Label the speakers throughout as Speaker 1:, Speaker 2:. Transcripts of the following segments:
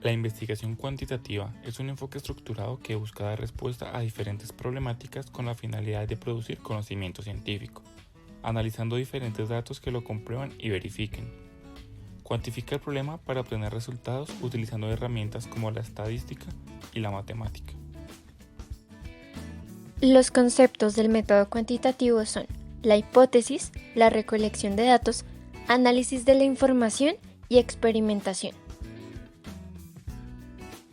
Speaker 1: La investigación cuantitativa es un enfoque estructurado que busca dar respuesta a diferentes problemáticas con la finalidad de producir conocimiento científico, analizando diferentes datos que lo comprueban y verifiquen. Cuantifica el problema para obtener resultados utilizando herramientas como la estadística y la matemática.
Speaker 2: Los conceptos del método cuantitativo son la hipótesis, la recolección de datos, análisis de la información y experimentación.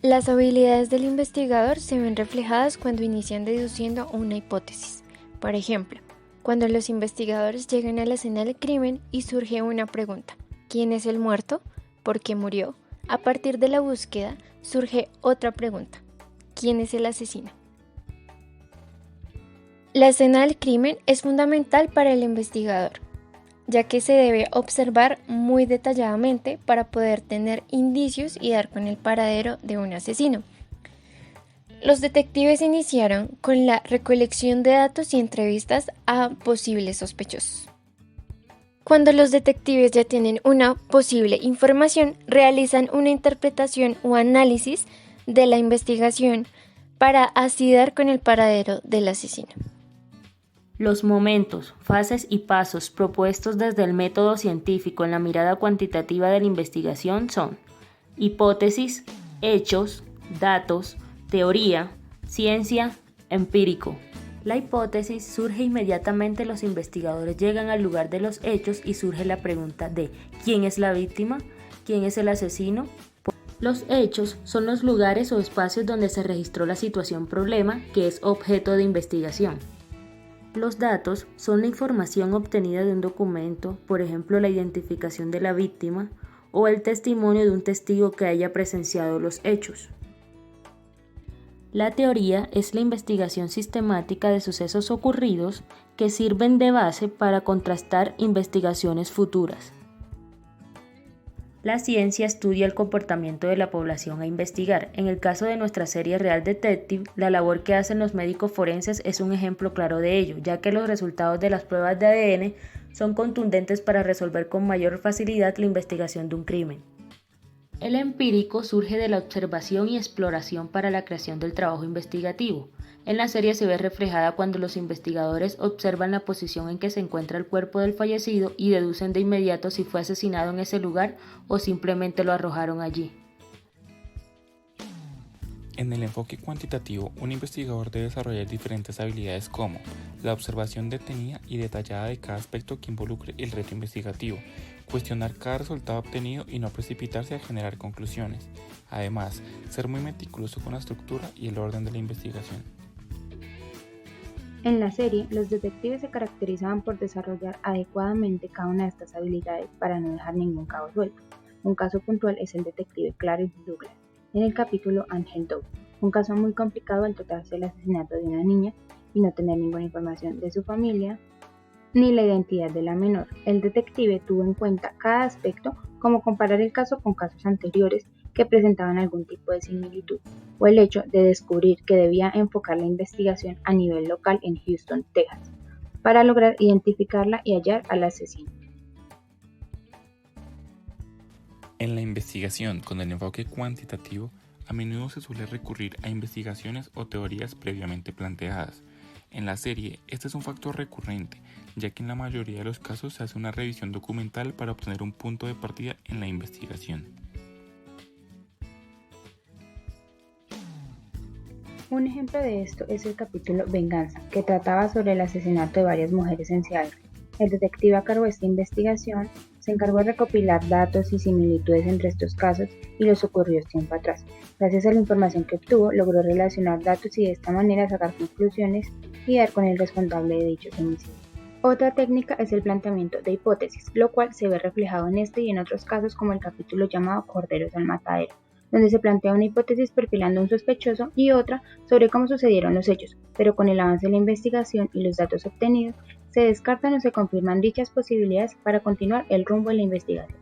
Speaker 2: Las habilidades del investigador se ven reflejadas cuando inician deduciendo una hipótesis. Por ejemplo, cuando los investigadores llegan a la escena del crimen y surge una pregunta: ¿quién es el muerto? ¿Por qué murió? A partir de la búsqueda surge otra pregunta: ¿quién es el asesino? La escena del crimen es fundamental para el investigador, ya que se debe observar muy detalladamente para poder tener indicios y dar con el paradero de un asesino. Los detectives iniciaron con la recolección de datos y entrevistas a posibles sospechosos. Cuando los detectives ya tienen una posible información, realizan una interpretación o análisis de la investigación para así dar con el paradero del asesino.
Speaker 3: Los momentos, fases y pasos propuestos desde el método científico en la mirada cuantitativa de la investigación son hipótesis, hechos, datos, teoría, ciencia, empírico. La hipótesis surge inmediatamente, los investigadores llegan al lugar de los hechos y surge la pregunta de ¿quién es la víctima? ¿Quién es el asesino? Los hechos son los lugares o espacios donde se registró la situación problema que es objeto de investigación. Los datos son la información obtenida de un documento, por ejemplo la identificación de la víctima o el testimonio de un testigo que haya presenciado los hechos. La teoría es la investigación sistemática de sucesos ocurridos que sirven de base para contrastar investigaciones futuras. La ciencia estudia el comportamiento de la población a investigar. En el caso de nuestra serie Real Detective, la labor que hacen los médicos forenses es un ejemplo claro de ello, ya que los resultados de las pruebas de ADN son contundentes para resolver con mayor facilidad la investigación de un crimen. El empírico surge de la observación y exploración para la creación del trabajo investigativo. En la serie se ve reflejada cuando los investigadores observan la posición en que se encuentra el cuerpo del fallecido y deducen de inmediato si fue asesinado en ese lugar o simplemente lo arrojaron allí.
Speaker 1: En el enfoque cuantitativo, un investigador debe desarrollar diferentes habilidades como la observación detenida y detallada de cada aspecto que involucre el reto investigativo, cuestionar cada resultado obtenido y no precipitarse a generar conclusiones. Además, ser muy meticuloso con la estructura y el orden de la investigación.
Speaker 4: En la serie, los detectives se caracterizaban por desarrollar adecuadamente cada una de estas habilidades para no dejar ningún cabo suelto. Un caso puntual es el detective Clarence Douglas, en el capítulo Angel Dove, un caso muy complicado al tratarse del asesinato de una niña y no tener ninguna información de su familia ni la identidad de la menor. El detective tuvo en cuenta cada aspecto, como comparar el caso con casos anteriores que presentaban algún tipo de similitud, o el hecho de descubrir que debía enfocar la investigación a nivel local en Houston, Texas, para lograr identificarla y hallar al asesino.
Speaker 1: En la investigación con el enfoque cuantitativo, a menudo se suele recurrir a investigaciones o teorías previamente planteadas. En la serie, este es un factor recurrente, ya que en la mayoría de los casos se hace una revisión documental para obtener un punto de partida en la investigación.
Speaker 4: Un ejemplo de esto es el capítulo Venganza, que trataba sobre el asesinato de varias mujeres en Seattle. El detective a cargo de esta investigación se encargó de recopilar datos y similitudes entre estos casos y los ocurridos tiempo atrás. Gracias a la información que obtuvo, logró relacionar datos y de esta manera sacar conclusiones y dar con el responsable de dichos homicidios. Otra técnica es el planteamiento de hipótesis, lo cual se ve reflejado en este y en otros casos como el capítulo llamado Corderos al Matadero, donde se plantea una hipótesis perfilando a un sospechoso y otra sobre cómo sucedieron los hechos, pero con el avance de la investigación y los datos obtenidos, se descartan o se confirman dichas posibilidades para continuar el rumbo de la investigación.